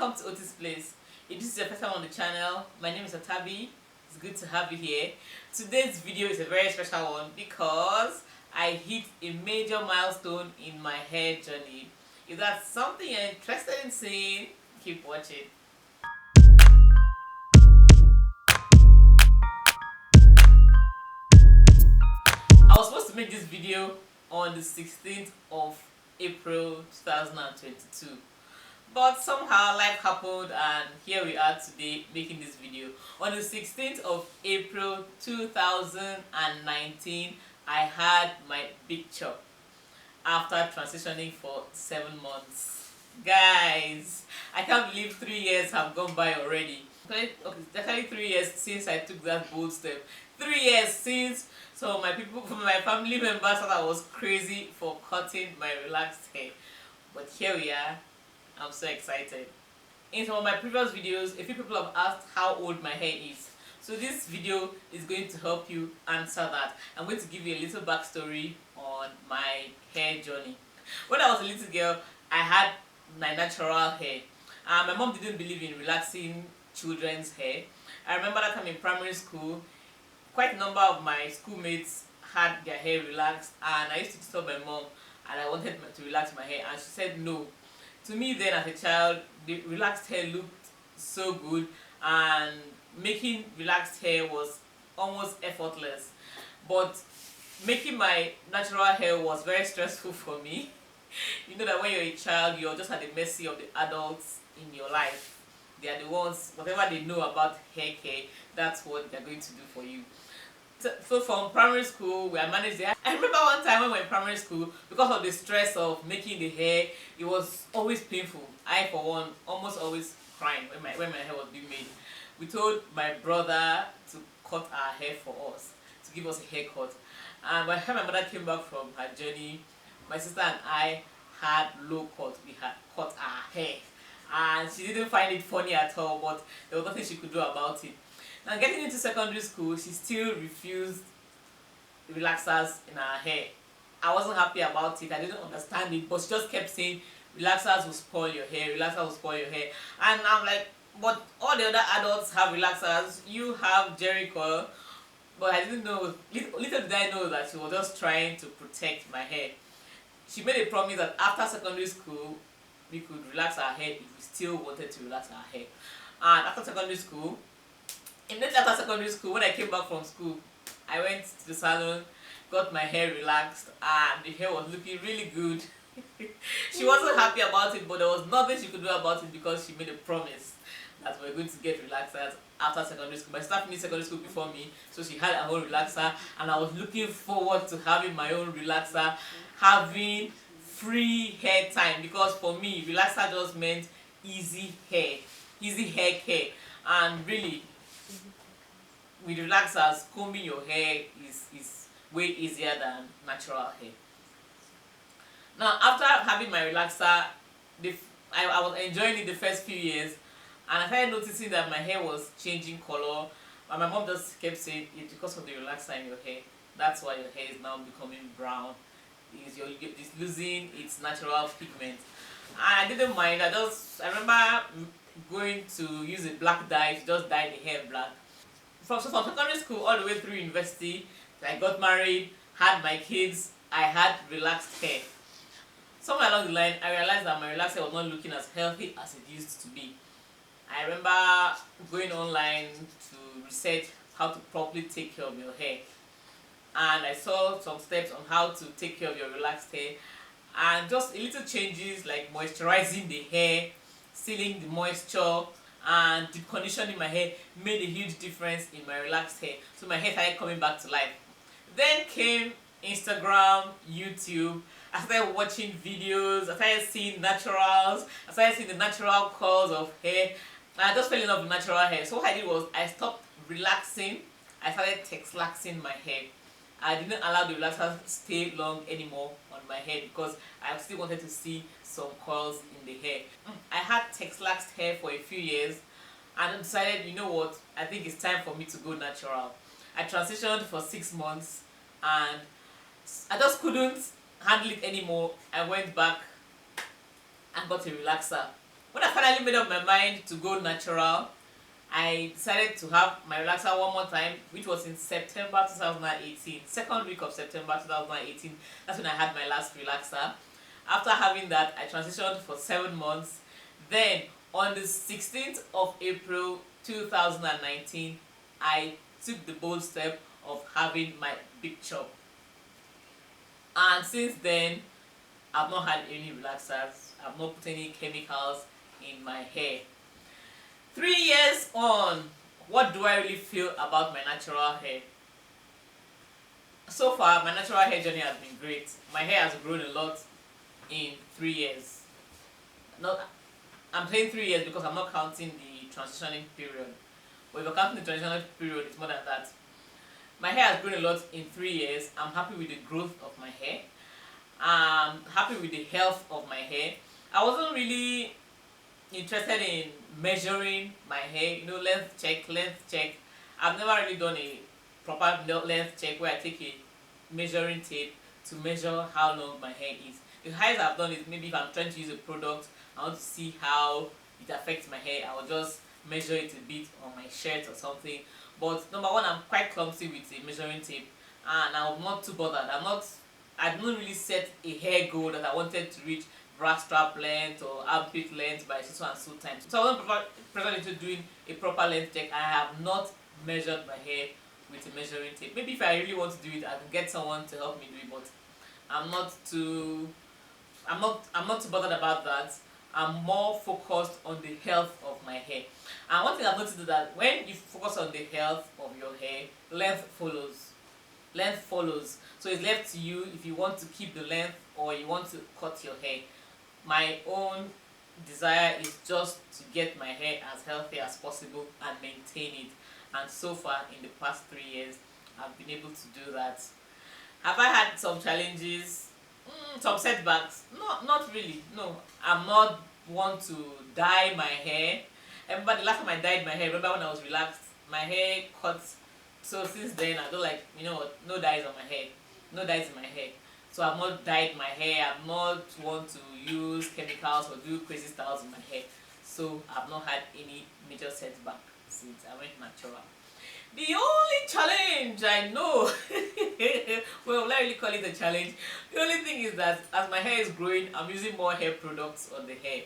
Welcome to Otis Place. If this is your first time on the channel, my name is Atabi. It's good to have you here. Today's video is a very special one because I hit a major milestone in my hair journey. If that's something you're interested in seeing, keep watching. I was supposed to make this video on the 16th of April 2022. But somehow life happened and here we are today making this video. On the 16th of April 2019, I had my big chop after transitioning for 7 months. Guys, I can't believe 3 years have gone by already. Okay, definitely 3 years since I took that bold step. 3 years since some of my family members thought I was crazy for cutting my relaxed hair. But here we are. I'm so excited. In some of my previous videos, a few people have asked how old my hair is. So this video is going to help you answer that. I'm going to give you a little backstory on my hair journey. When I was a little girl, I had my natural hair. My mom didn't believe in relaxing children's hair. I remember that time in primary school, quite a number of my schoolmates had their hair relaxed, and I used to tell my mom and I wanted to relax my hair, and she said no. To me then as a child, the relaxed hair looked so good, and making relaxed hair was almost effortless. But making my natural hair was very stressful for me. You know that when you're a child, you're just at the mercy of the adults in your life. They are the ones, whatever they know about hair care, that's what they're going to do for you. So from primary school, I managed the hair. I remember one time when we were in primary school, because of the stress of making the hair, it was always painful. I, for one, almost always crying when my hair was being made. We told my brother to cut our hair for us, to give us a haircut. And by the time my mother came back from her journey, my sister and I had low cut. We had cut our hair. And she didn't find it funny at all, but there was nothing she could do about it. Now getting into secondary school, she still refused relaxers in her hair. I wasn't happy about it. I didn't understand it, but she just kept saying relaxers will spoil your hair, relaxers will spoil your hair. And I'm like, but all the other adults have relaxers, you have Jerry coil. But I didn't know, little did I know that she was just trying to protect my hair. She made a promise that after secondary school, we could relax our hair if we still wanted to relax our hair. And after secondary school, immediately after secondary school, when I came back from school, I went to the salon, got my hair relaxed, and the hair was looking really good. She wasn't happy about it, but there was nothing she could do about it because she made a promise that we were going to get relaxers after secondary school. My sister finished secondary school before me, so she had her own relaxer, and I was looking forward to having my own relaxer, having free hair time, because for me, relaxer just meant easy hair care, and really, with relaxers, combing your hair is way easier than natural hair. Now, after having my relaxer, I was enjoying it the first few years, and I started noticing that my hair was changing color. And my mom just kept saying it's because of the relaxer in your hair. That's why your hair is now becoming brown. It's losing its natural pigment. And I didn't mind. I remember going to use a black dye to just dye the hair black. From secondary school all the way through university, I got married, had my kids, I had relaxed hair. Somewhere along the line, I realized that my relaxed hair was not looking as healthy as it used to be. I remember going online to research how to properly take care of your hair. And I saw some steps on how to take care of your relaxed hair. And just a little changes like moisturizing the hair, sealing the moisture, and deep conditioning my hair made a huge difference in my relaxed hair. So my hair started coming back to life. Then came Instagram, YouTube. I started watching videos, I started seeing naturals, I started seeing the natural curls of hair. And I just fell in love with natural hair. So what I did was I stopped relaxing, I started texlaxing my hair. I didn't allow the relaxer to stay long anymore on my head because I still wanted to see some curls in the hair. I had texlaxed hair for a few years and I decided, you know what, I think it's time for me to go natural. I transitioned for 6 months and I just couldn't handle it anymore. I went back and got a relaxer. When I finally made up my mind to go natural, I decided to have my relaxer one more time, which was in September 2018, second week of September 2018. That's when I had my last relaxer. After having that, I transitioned for 7 months. Then, on the 16th of April 2019, I took the bold step of having my big chop. And since then, I've not had any relaxers. I've not put any chemicals in my hair. 3 years on, what do I really feel about my natural hair? So far, my natural hair journey has been great. My hair has grown a lot in 3 years. Not, I'm saying 3 years because I'm not counting the transitioning period. But if you're counting the transitional period, it's more than that. My hair has grown a lot in 3 years. I'm happy with the growth of my hair. I'm happy with the health of my hair. I wasn't really interested in measuring my hair, length check. I've never really done a proper length check where I take a measuring tape to measure how long my hair is. The highest I've done is maybe if I'm trying to use a product, I want to see how it affects my hair, I will just measure it a bit on my shirt or something. But number one, I'm quite clumsy with a measuring tape, and I'm not too bothered. I didn't really set a hair goal that I wanted to reach bra strap length or armpit length by so and so time. So I wasn't present into doing a proper length check. I have not measured my hair with a measuring tape. Maybe if I really want to do it, I can get someone to help me do it, but I'm not too bothered about that. I'm more focused on the health of my hair. And one thing I've noticed is that when you focus on the health of your hair, length follows. Length follows. So it's left to you if you want to keep the length or you want to cut your hair. My own desire is just to get my hair as healthy as possible and maintain it. And so far, in the past 3 years, I've been able to do that. Have I had some challenges? Some setbacks? No, not really. No, I'm not one to dye my hair. I remember the last time I dyed my hair, remember when I was relaxed, my hair cut. So since then, I don't like, no dyes on my hair. No dyes in my hair. So I've not dyed my hair. I'm not want to use chemicals or do crazy styles in my hair. So I've not had any major setback since I went natural. The only challenge I know, well, I really call it a challenge. The only thing is that as my hair is growing, I'm using more hair products on the hair.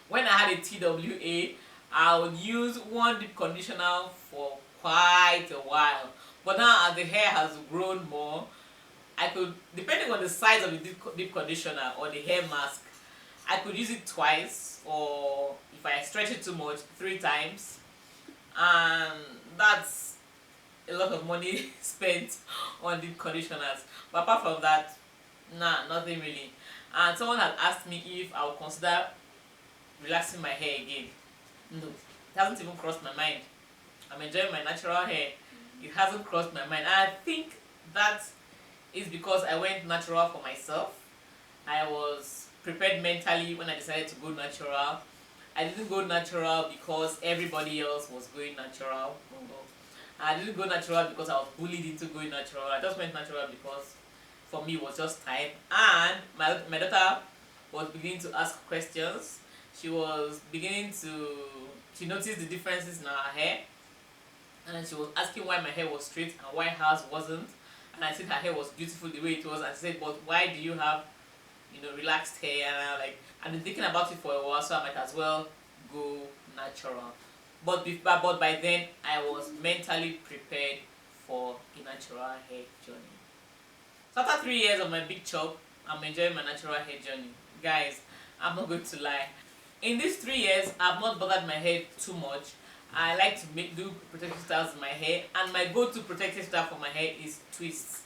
When I had a TWA, I would use one deep conditioner for quite a while. But now as the hair has grown more, I could, depending on the size of the deep conditioner or the hair mask, I could use it twice, or if I stretch it too much, 3 times. And that's a lot of money spent on deep conditioners. But apart from that, nah, nothing really. And someone had asked me if I would consider relaxing my hair again. No, it hasn't even crossed my mind. I'm enjoying my natural hair. It hasn't crossed my mind. And I think that is because I went natural for myself. I was prepared mentally when I decided to go natural. I didn't go natural because everybody else was going natural. I didn't go natural because I was bullied into going natural. I just went natural because for me it was just time. And my daughter was beginning to ask questions. She noticed the differences in our hair. And she was asking why my hair was straight and why hers wasn't. And I said her hair was beautiful the way it was. And she said, but why do you have, relaxed hair? And I'm like, I've been thinking about it for a while, so I might as well go natural. But by then, I was mentally prepared for a natural hair journey. So after 3 years of my big chop, I'm enjoying my natural hair journey. Guys, I'm not going to lie. In these 3 years, I've not bothered my hair too much. I like to do protective styles in my hair, and my go-to protective style for my hair is twists.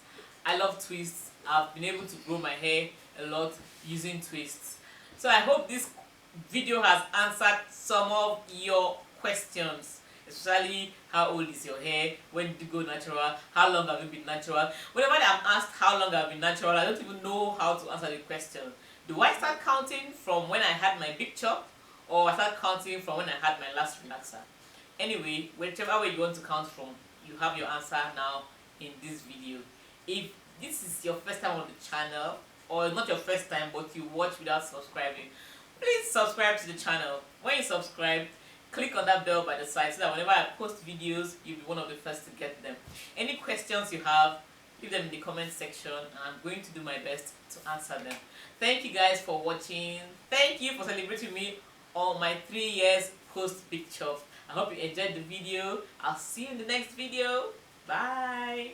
I love twists. I've been able to grow my hair a lot using twists. So I hope this video has answered some of your questions, especially how old is your hair, when did you go natural, how long have you been natural. Whenever I'm asked how long I've been natural, I don't even know how to answer the question. Do I start counting from when I had my big chop, or I start counting from when I had my last relaxer? Anyway, whichever way you want to count from, you have your answer now in this video. If this is your first time on the channel, or not your first time but you watch without subscribing, what please subscribe to the channel. When you subscribe, click on that bell by the side so that whenever I post videos, you'll be one of the first to get them. Any questions you have, leave them in the comment section and I'm going to do my best to answer them. Thank you guys for watching. Thank you for celebrating me on my 3 years post Big Chop. I hope you enjoyed the video. I'll see you in the next video. Bye.